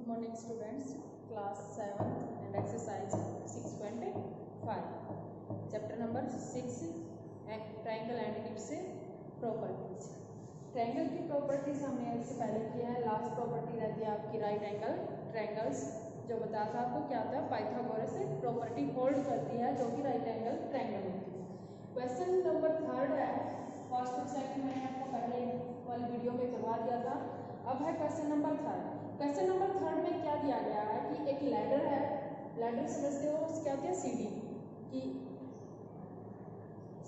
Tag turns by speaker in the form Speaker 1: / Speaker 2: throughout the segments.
Speaker 1: morning students, class 7th and exercise 6.5, chapter number 6, triangle and its properties. Triangle की properties हमने इससे पहले किया है। लास्ट प्रॉपर्टी रहती है आपकी राइट एंगल ट्रायंगल्स, जो बताया था आपको क्या होता है, पाइथागोरस प्रॉपर्टी होल्ड करती है जो कि राइट एंगल ट्रायंगल होती है। क्वेश्चन नंबर 3 है, फर्स्ट और सेकंड मैंने आपको पहले वाली वीडियो में करवा दिया था। अब है क्वेश्चन नंबर 3। क्वेश्चन नंबर 3 में क्या दिया गया है कि एक लैडर है, लैडर समझते हो क्या होती है, सीढ़ी की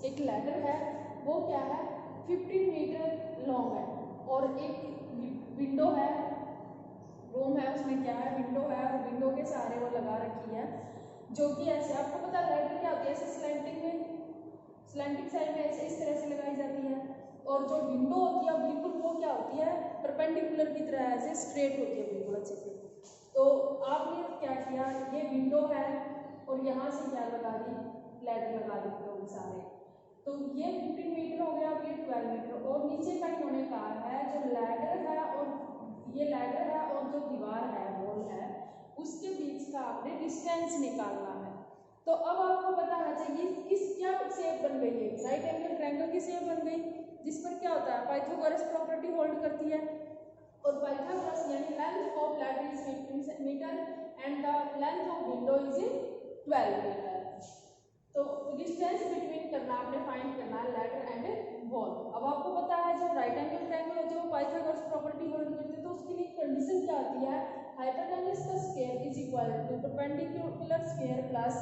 Speaker 1: एक लैडर है, वो क्या है 15 मीटर लॉन्ग है और एक विंडो है, रूम है, उसमें क्या है विंडो है और विंडो के सहारे वो लगा रखी है जो कि ऐसे, आपको पता लैडर क्या होती है, ऐसे स्लैंटिंग में, स्लैंटिंग साइड में ऐसे इस तरह से लगाई जाती है, और जो विंडो होती है बिल्कुल वो क्या होती है परपेंडिकुलर की तरह ऐसे स्ट्रेट होती है बिल्कुल अच्छे से। तो आपने क्या किया, ये विंडो है और यहाँ से क्या लगा दी, लैडर लगा दी लोग सारे, तो ये 15 मीटर हो गया, अब ये 12 मीटर, और नीचे का इन्होंने कहा है जो लैडर है और ये लैडर है और जो दीवार है वॉल है उसके बीच का आपने डिस्टेंस निकालना है। तो अब आपको पता होना चाहिए किस क्या शेप बन गई है, राइट एंगल ट्रायंगल की शेप बन गई, जिस पर क्या होता है पाइथागोरस प्रॉपर्टी होल्ड करती है, और पाइथागोरस यानी length of ladder is 15 metre and the length of window is 12 metre. तो डिस्टेंस बिटवीन करना आपने फाइंड करना है लैडर एंड वॉल। अब आपको पता है जो राइट एंगल ट्रायंगल होती है वो पाइथागोरस प्रॉपर्टी होल्ड करते हैं, तो उसके लिए कंडीशन क्या आती है, हाइपोटेन्यूज का square is equal to perpendicular square plus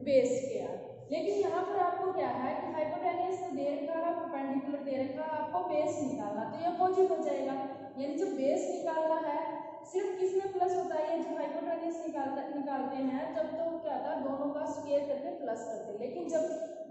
Speaker 1: base square. लेकिन यहाँ पर आपको क्या है कि हाइपोटेन्यूज तो दे रखा है, परपेंडिकुलर दे रखा है, आपको बेस निकालना, तो ये अपोजिट हो जाएगा, यानी जो बेस निकालना है सिर्फ किसमें प्लस होता है, जो हाइपोटेन्यूज निकालते हैं जब तो क्या था दोनों का स्क्वायर करके प्लस करते हैं, लेकिन जब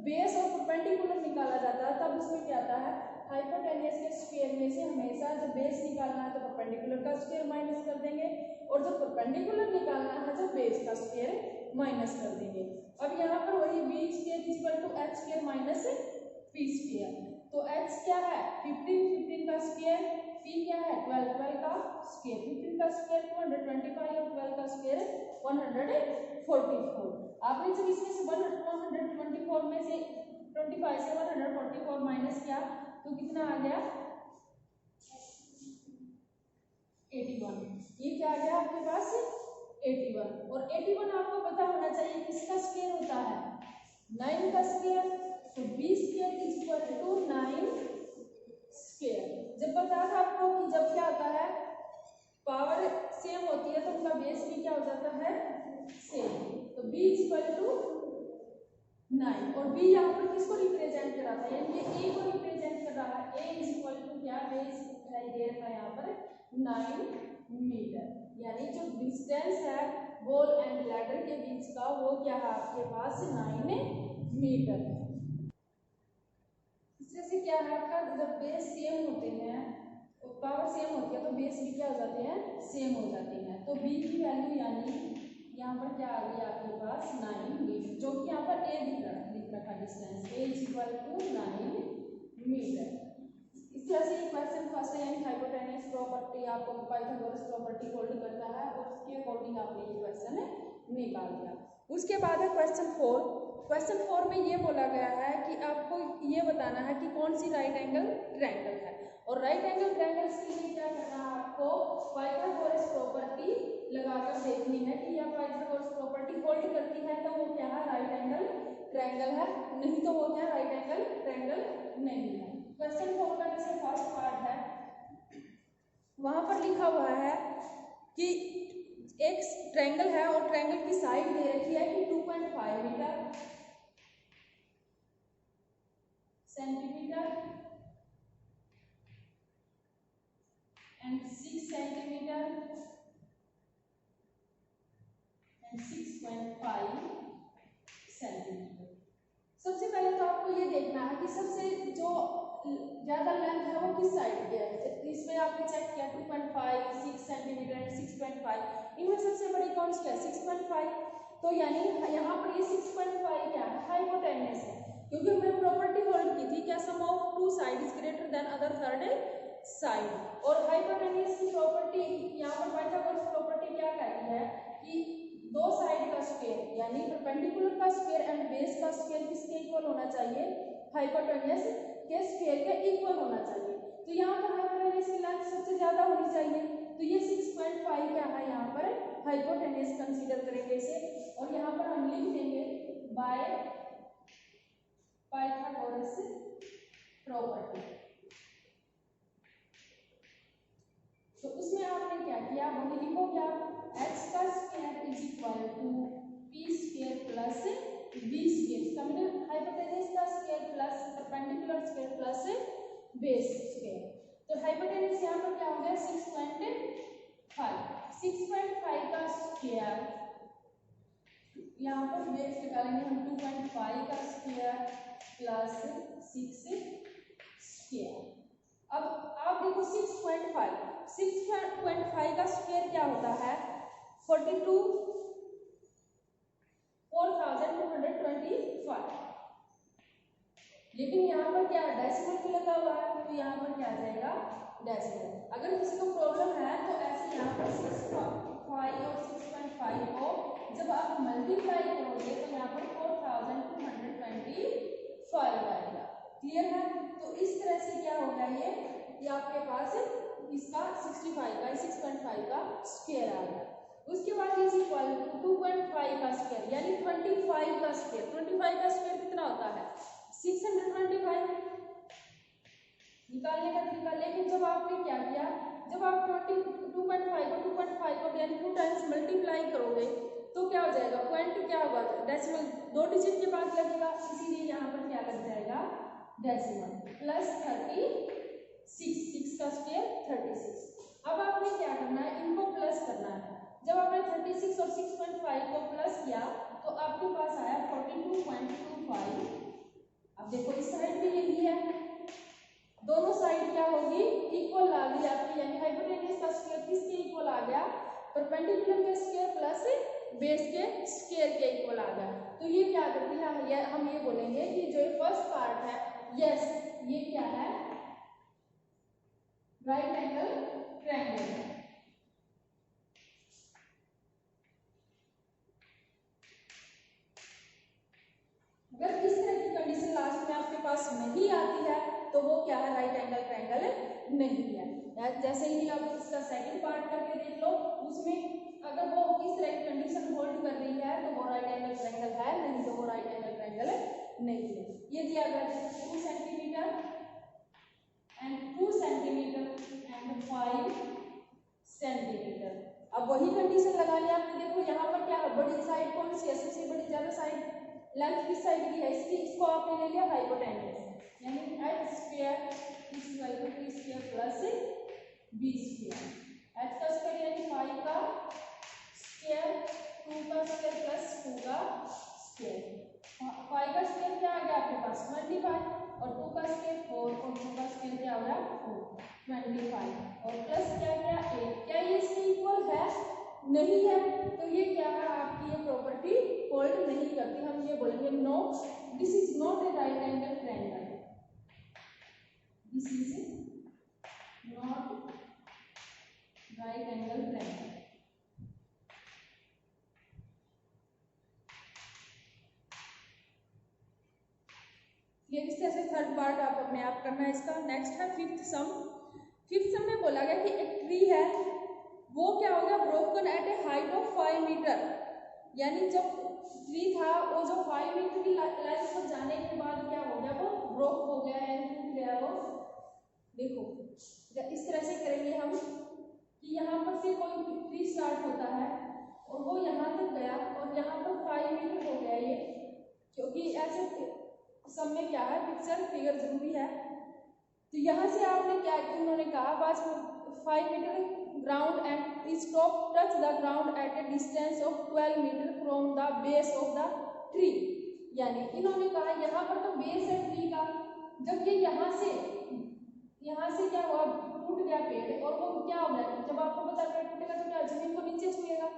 Speaker 1: बेस और परपेंडिकुलर निकाला जाता है तब उसमें क्या आता है हाइपोटेन्यूज के स्क्वायर में से हमेशा जब बेस निकालना है तो परपेंडिकुलर का स्क्वायर माइनस कर देंगे, और जब परपेंडिकुलर निकालना है तो बेस का स्क्वायर माइनस कर देंगे। अब यहाँ पर वही b square is equal to h square minus p square, तो h क्या है 15 का स्क्वायर, p क्या है 12 का स्क्वायर, 15 का स्क्वायर 225 और 12 का स्क्वायर 144। आपने जब इसमें से 124 में से 25 से 144 माइनस किया तो कितना आ गया 81, ये क्या आ गया आपके पास 81, और 81 आपको पता होना चाहिए किसका स्क्वायर होता है 9 का स्क्वायर, तो b square is equal to 9 square. जब बताया था आपको कि जब क्या होता है पावर सेम होती है तो उनका बेस भी क्या हो जाता है सेम, तो b इज इक्वल टू 9, और b यहाँ पर किसको रिप्रेजेंट कर रहा है, यानी ये a को रिप्रेजेंट कर रहा है, a इज इक्वल टू क्या बेस दिखाई दे रहा है यहाँ पर 9 मीटर, यानी जो डिस्टेंस है वॉल एंड लैडर के बीच का वो क्या है आपके पास 9 मीटर। इससे से क्या है आपका जब बेस सेम होते हैं और पावर सेम होती है तो बेस भी क्या हो जाते हैं सेम हो जाते हैं, तो b की वैल्यू यानी यहाँ पर क्या आ गई आपके पास 9 मीटर, जो कि यहाँ पर a लिख रखा distance a is equal to 9 metre. इस तरह से क्वेश्चन फर्स्ट है यानी हाइपोटेन्यूज प्रॉपर्टी आपको पाइथागोरस प्रॉपर्टी होल्ड करता है और उसके अकॉर्डिंग आपने ये क्वेश्चन निकाल दिया। उसके बाद है क्वेश्चन 4। क्वेश्चन 4 में ये बोला गया है कि आपको ये बताना है कि कौन सी राइट एंगल ट्रायंगल है, और राइट एंगल ट्रायंगल के लिए क्या करना है आपको पाइथागोरस प्रॉपर्टी लगाकर देखनी है कि यह पाइथागोरस प्रॉपर्टी होल्ड करती है तो वो क्या है राइट एंगल ट्रायंगल है, नहीं तो वो क्या राइट एंगल ट्रायंगल नहीं है। क्वेश्चन 4 का जैसे फर्स्ट पार्ट है वहां पर लिखा हुआ है कि एक ट्रायंगल है और ट्रायंगल की साइड दे रखी है कि 2.5 metre centimetre and 6 centimetre and 6.5 centimetre. सबसे पहले तो आपको ये देखना है कि सबसे जो ज्यादा लेंथ है वो किस साइड की है, इसमें आपने चेक किया 2.5 6 सेंटीमीटर एंड 6.5, इनमें सबसे बड़ी कौन सी है 6.5, तो यानी यहाँ पर ये 6.5 क्या है हाइपोटेन्यूज है, क्योंकि हमने प्रॉपर्टी होल्ड की थी क्या sum of two side is greater than other third side, और हाइपोटेन्यूज की प्रॉपर्टी यहाँ पर पाइथागोरस प्रॉपर्टी क्या यानी परपेंडिकुलर का स्क्वायर एंड बेस का स्क्वायर किसके इक्वल होना चाहिए, हाइपोटेन्यूज के स्क्वायर के इक्वल होना चाहिए। तो यहाँ पर हाइपोटेन्यूज की लेंथ सबसे ज्यादा होनी चाहिए, तो ये 6.5 क्या है यहाँ पर हाइपोटेन्यूज कंसीडर करेंगे इसे, और यहाँ पर हम लिख देंगे बाय पाइथागोरस प्रॉपर्टी। तो उसमें आपने क्या किया, वही लिखो क्या, x का square is equal to p square plus b square, इसका मतलब हाइपोटेन्यूज का square plus perpendicular square plus base square. तो हाइपोटेन्यूज यहाँ पर क्या हो गया 6.5, 6.5 का स्क्वायर, यहाँ पर बेस निकालेंगे हम 2.5 का स्क्वायर प्लस 6 स्क्वायर। अब आप देखो 6.5 का स्क्वायर क्या होता है 42,425, लेकिन यहाँ पर क्या है डेसिमल भी लगा हुआ है, तो यहाँ पर क्या आ जाएगा डेसिमल। अगर किसी को प्रॉब्लम है तो ऐसे यहाँ पर 6.5 और 6.5 को जब आप मल्टीप्लाई करोगे तो यहाँ पर 4,225 आएगा। क्लियर है? तो इस तरह से क्या होगा ये आपके पास इसका 65 का 6.5 का स्क्वायर आ गया। उसके बाद इज इक्वल टू 2.5 का स्क्वायर यानी 25 का स्क्वायर। 25 का स्क्वायर कितना होता है 625, निकालने का तरीका। लेकिन जब आपने क्या किया, जब आप 2.5 को यानी 2 टाइम्स मल्टीप्लाई करोगे तो क्या हो जाएगा, पॉइंट क्या होगा डेसिमल 2 डिजिट के बाद लगेगा, इसीलिए यहाँ पर क्या लग जाएगा डेसिमल प्लस 36, 6 का स्क्वायर 36। अब आपने क्या करना है, इनको प्लस करना है। जब आपने 36 और 6.5 को प्लस किया तो आपके पास आया 42.25। अब देखो इस साइड भी यही है, दोनों साइड क्या होगी इक्वल आ गई आपकी, यानी हाइपोटेन्यूज का स्क्वायर किसके इक्वल आ गया, परपेंडिकुलर के स्क्वायर प्लस बेस के स्क्वायर के इक्वल आ गया। तो ये क्या करती है, हम ये बोलेंगे कि जो फर्स्ट पार्ट है यस ये क्या है राइट एंगल ट्रायंगल है। अगर इस तरह की कंडीशन लास्ट में आपके पास नहीं आती है तो वो क्या है राइट एंगल ट्रायंगल नहीं है। जैसे ही आप इसका सेकंड पार्ट करके देख लो, उसमें अगर वो इस तरह की कंडीशन होल्ड कर रही है तो वो राइट एंगल ट्रायंगल है, नहीं तो वो राइट एंगल ट्रायंगल नहीं है। ये दिया गया है 2 centimetre and 2 centimetre and 5 centimetre. अब वही कंडीशन लगानी है आपने। देखो यहाँ पर क्या है, बड़ी साइड कौन सी है, सबसे बड़ी ज्यादा साइड लेंथ किस साइड की है, इसको आपने ले लिया हाइपोटेन्यूज, यानी h square is equal to p square plus b square. h का स्क्वायर यानी 5 का स्क्वायर, 2 का स्क्वायर प्लस 2 का स्क्वायर। 5 का स्क्वायर क्या आ गया आपके पास 25 और 2 का स्क्वायर 4 और 2 का स्क्वायर क्या हो गया 4 25 और प्लस क्या गया 8। क्या ये इसके इक्वल है, नहीं है, तो ये क्या है आपकी ये प्रॉपर्टी होल्ड नहीं करती। हम ये बोलेंगे no this is not a right angle triangle, this is not right angle triangle. ये इस तरह से थर्ड पार्ट आप अपने आप करना है इसका। नेक्स्ट है फिफ्थ सम। फिफ्थ सम में बोला गया कि एक ट्री है, वो क्या हो गया broken at a height of 5 metre, यानी जब ट्री था वो जो 5 मीटर की लाइन पर जाने के बाद क्या हो गया वो ब्रोक हो गया है, टूट गया वो। देखो इस तरह से करेंगे हम कि यहाँ पर से कोई ट्री स्टार्ट होता है और वो यहाँ तक गया और यहाँ पर 5 मीटर हो गया ये, क्योंकि ऐसे सब में क्या है पिक्चर फिगर जरूरी है। तो यहाँ से आपने क्या उन्होंने कहा पास 5 metre ground and stop touch the ground at a distance of 12 metre from the base of the tree, यानी इन्होंने कहा यहाँ पर तो बेस है ट्री का, जब ये यहाँ से क्या हुआ टूट गया पेड़ और वो क्या हो गया, जब आपको पता पेड़ टूटेगा तो क्या जमीन को नीचे छुएगा,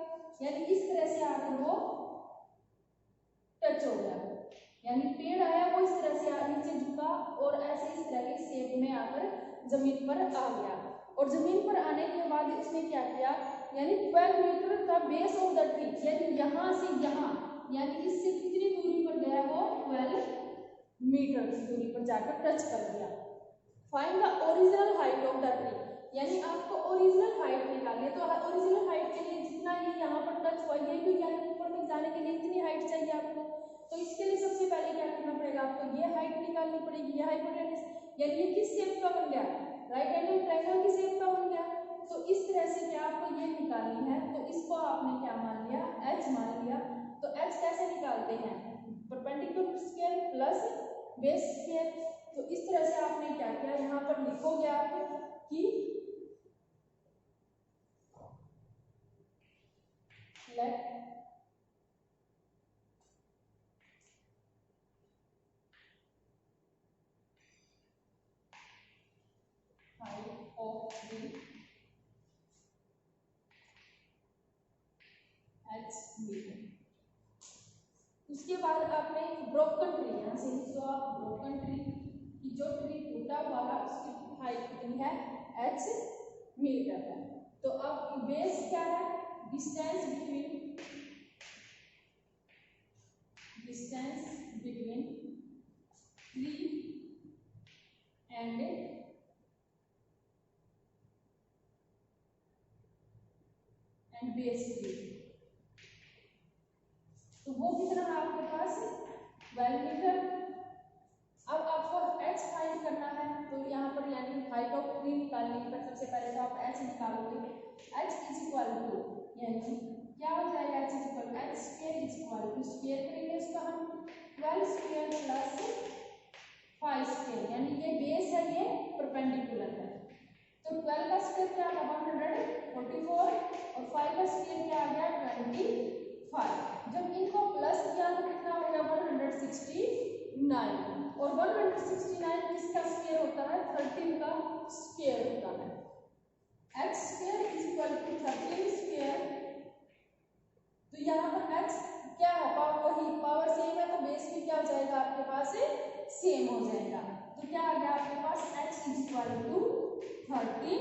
Speaker 1: यानी इस तरह से आकर वो टच हो गया, यानी पेड़ आया वो इस तरह से नीचे झुका और ऐसे इस तरह के शेप में आकर जमीन पर आ गया। और जमीन पर आने के बाद इसने क्या किया, यानी 12 मीटर का बेस ऑफ द ट्री, यानी यहाँ से यहाँ यानी इससे कितनी दूरी पर गया वो 12 मीटर की दूरी पर जाकर टच कर दिया। Find the original height of the tree, यानी आपको ओरिजिनल हाइट निकालनी है। तो ओरिजिनल हाइट के लिए जितना ये यहाँ पर टच हुआ ये भी यहाँ ऊपर तक जाने के लिए इतनी हाइट चाहिए आपको। तो इसके लिए सबसे पहले क्या करना पड़ेगा आपको, ये हाइट निकालनी पड़ेगी। ये हाइपोटेन्यूज यानी ये किस शेप का बन गया, राइट एंगल ट्रायंगल की शेप का बन गया। तो इस तरह से क्या आपको ये निकालनी है, तो इसको आपने क्या मान लिया, h मान लिया। तो h कैसे निकालते हैं, perpendicular scale plus base scale. तो इस तरह से आपने क्या किया, यहाँ पर लिखोगे आप कि let height of tree h metre. उसके बाद आपने ब्रोकन ट्री, यहाँ से लिख दो आप ब्रोकन ट्री की जो ट्री टूटा हुआ है उसकी हाइट कितनी है, h मीटर है। तो अब बेस क्या है, distance between tree and base tree. तो वो कितना है आपके पास 12 मीटर। अब आपको h फाइंड करना है, तो यहाँ पर यानी हाइट ऑफ ट्री निकालने के बाद सबसे पहले तो आप h निकालोगे। h इज इक्वल टू यानी क्या हो जाएगा, h is equal h square is equal to square करेंगे उसका हम 12 स्क्वायर प्लस 5 स्क्वायर, यानी ये बेस है ये परपेंडिकुलर है। तो 12 का स्क्वायर क्या आ गया 144 और 5 का स्क्वायर क्या आ गया 25। जब इनको प्लस किया तो कितना हो गया 169 और 169 किसका स्क्वायर होता है 13 का स्क्वायर होता है। x square is equal to 13 square. तो यहाँ पर x क्या है, पावर वही पावर सेम है तो बेस भी क्या हो जाएगा आपके पास सेम हो जाएगा। तो क्या आ गया आपके पास x is equal to 13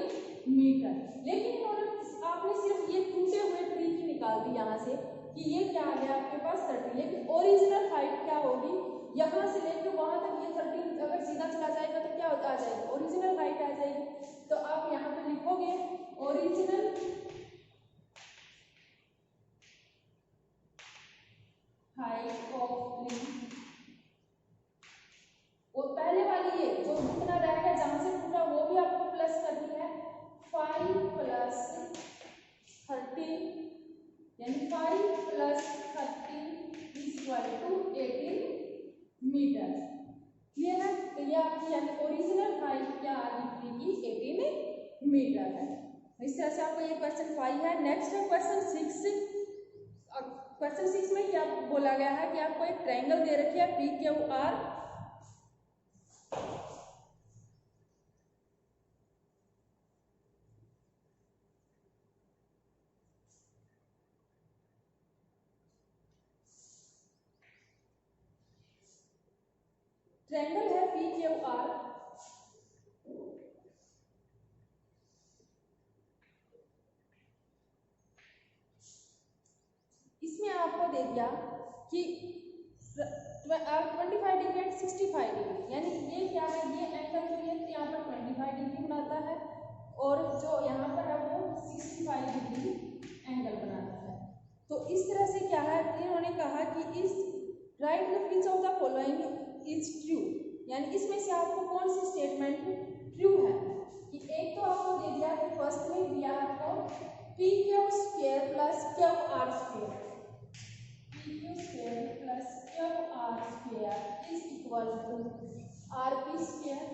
Speaker 1: metre. लेकिन इन्होंने आपने सिर्फ ये टूटे हुए ट्री की निकाल दी यहाँ से कि ये क्या आ गया आपके पास 30, लेकिन ओरिजिनल हाइट क्या होगी, यहाँ से लेकर वहां तक ये 30 अगर सीधा चला जाएगा तो क्या आ जाएगा ओरिजिनल हाइट आ जाएगी। तो आप यहाँ पे लिखोगे ओरिजिनल हाइट ऑफ ट्री, और पहले वाली ये जो जितना रहेगा जहां से टूटा वो भी आपको प्लस करनी है 5 प्लस 13 यानी 5 plus 13 is equal to 18 metre. Clear है। तो ये आपकी यानी ओरिजिनल हाइट क्या आ रही थी कि 18 मीटर है। इस तरह से आपको ये क्वेश्चन 5 है। नेक्स्ट है क्वेश्चन 6। क्वेश्चन 6 में क्या बोला गया है कि आपको एक ट्रायंगल दे रखी है PQR, ट्रायंगल है PQR। इसमें आपको दे दिया कि 25 डिग्री एंड 65 डिग्री, यानी ये क्या है, ये एंगल जो है यहाँ पर 25 डिग्री बनाता है और जो यहाँ पर है वो 65 डिग्री एंगल बनाता है। तो इस तरह से क्या है, इन्होंने कहा कि इस right which of the following is true, यानी इसमें से आपको कौन सी स्टेटमेंट ट्रू है। कि एक तो आपको दे दिया कि फर्स्ट में दिया आपको PQ square plus QR square, PQ square plus QR square is equal to RP square.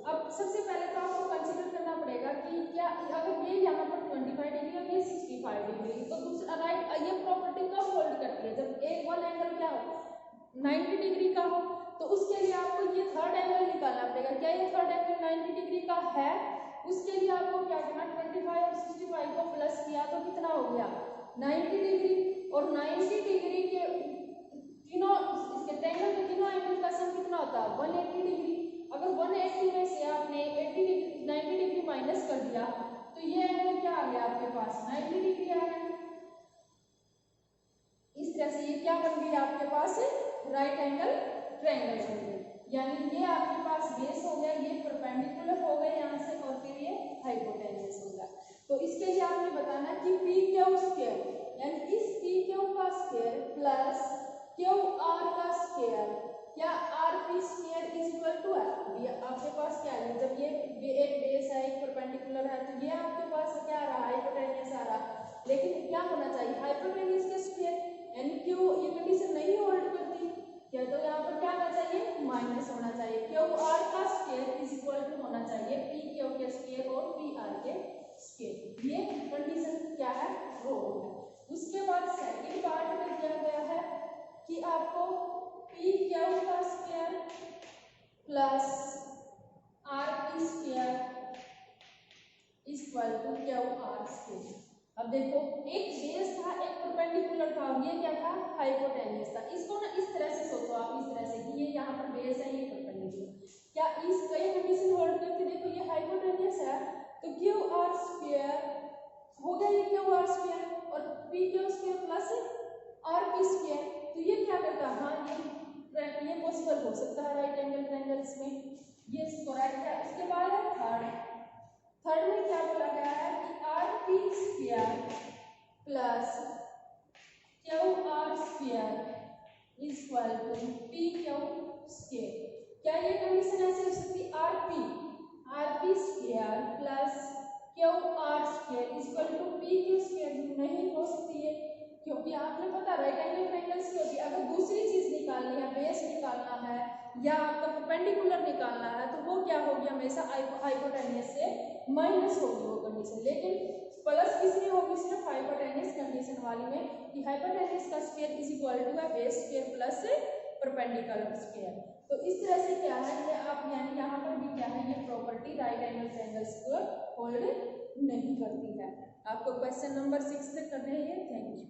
Speaker 1: अब सबसे पहले तो आपको कंसीडर करना पड़ेगा कि क्या अगर ये यहाँ पर 25 डिग्री और ये 65 डिग्री, तो दूसरा राइट ये प्रॉपर्टी कब होल्ड करती है, जब एक वन एंगल क्या हो 90 डिग्री का हो। तो उसके लिए आपको ये थर्ड एंगल निकालना पड़ेगा। क्या ये थर्ड एंगल 90 डिग्री का है, उसके लिए आपको क्या करना 25 और 65 को प्लस किया तो कितना हो गया 90 डिग्री, और 90 डिग्री के तीनों इसके ट्रायंगल के तीनों एंगल का सम कितना होता है 180 डिग्री। अगर 180 में से आपने 90 डिग्री माइनस कर दिया तो आपके पास बेस हो गया, ये परपेंडिकुलर हो गए यहाँ से, और फिर ये हाइपोटेन्यूज हो गया। तो इसके लिए आपने बताना कि पी क्यू स्क्वायर, यानी इस पी क्यू का स्क्वायर प्लस क्यू आर का स्क्वायर या R P square is equal to R. ये आपके पास क्या है, जब ये एक बेस है, एक परपेंडिकुलर है, तो ये आपके पास क्या आ रहा है, हाइपोटेन्यूज आ रहा, लेकिन क्या होना चाहिए, हाइपोटेन्यूज के स्क्वायर, यानी क्यों ये कंडीशन नहीं होल्ड करती क्या, तो यहाँ पर क्या होना चाहिए, माइनस होना चाहिए। क्यू आर का स्क्वायर इज इक्वल टू होना चाहिए पी क्यू के स्क्वायर और पी आर के स्क्वायर। ये कंडीशन क्या है, वो है। उसके बाद सेकंड पार्ट में दिया गया है कि आपको पी क्यू का square plus R P square equal to Q R square. अब देखो, एक बेस था, एक परपेंडिकुलर था, और ये क्या था, हाइपोटेन्यूज था। इसको ना इस तरह से सोचो आप, इस तरह से कि ये यहाँ पर बेस है, ये परपेंडिकुलर, क्या इस कई कंडीशन होल्ड करके, देखो ये हाइपोटेन्यूज है तो क्यू आर स्क्वायर हो गया, ये क्यू आर स्क्वायर, और P Q square plus R P square, तो ये क्या करता है, हाँ ये पॉसिबल हो सकता है, राइट एंगल ट्रायंगल्स में ये करेक्ट है। उसके बाद है थर्ड में क्या बोला गया है कि R P square plus Q R square equal to P Q square. क्या ये कंडीशन ऐसे हो सकती, R P square plus Q R square equal to P Q square, नहीं हो सकती है, क्योंकि आपने पता राइट एंगल ट्रायंगल्स की होती है, अगर दूसरी चीज निकालनी है, बेस निकालना है या आपका परपेंडिकुलर निकालना है, तो वो क्या होगी, हमेशा हाइपोटेन्यूज से माइनस होगी वो कंडीशन, लेकिन प्लस किसमें होगी, सिर्फ हाइपोटेन्यूज कंडीशन वाली में, कि हाइपोटेन्यूज का स्क्वायर इज इक्वल टू है base square plus perpendicular square. तो इस तरह से क्या है, ये आप यानी यहाँ पर भी क्या है, ये प्रॉपर्टी राइट एंगल ट्रायंगल्स को होल्ड नहीं करती है। आपको क्वेश्चन नंबर 6 से करने हैं। Thank you.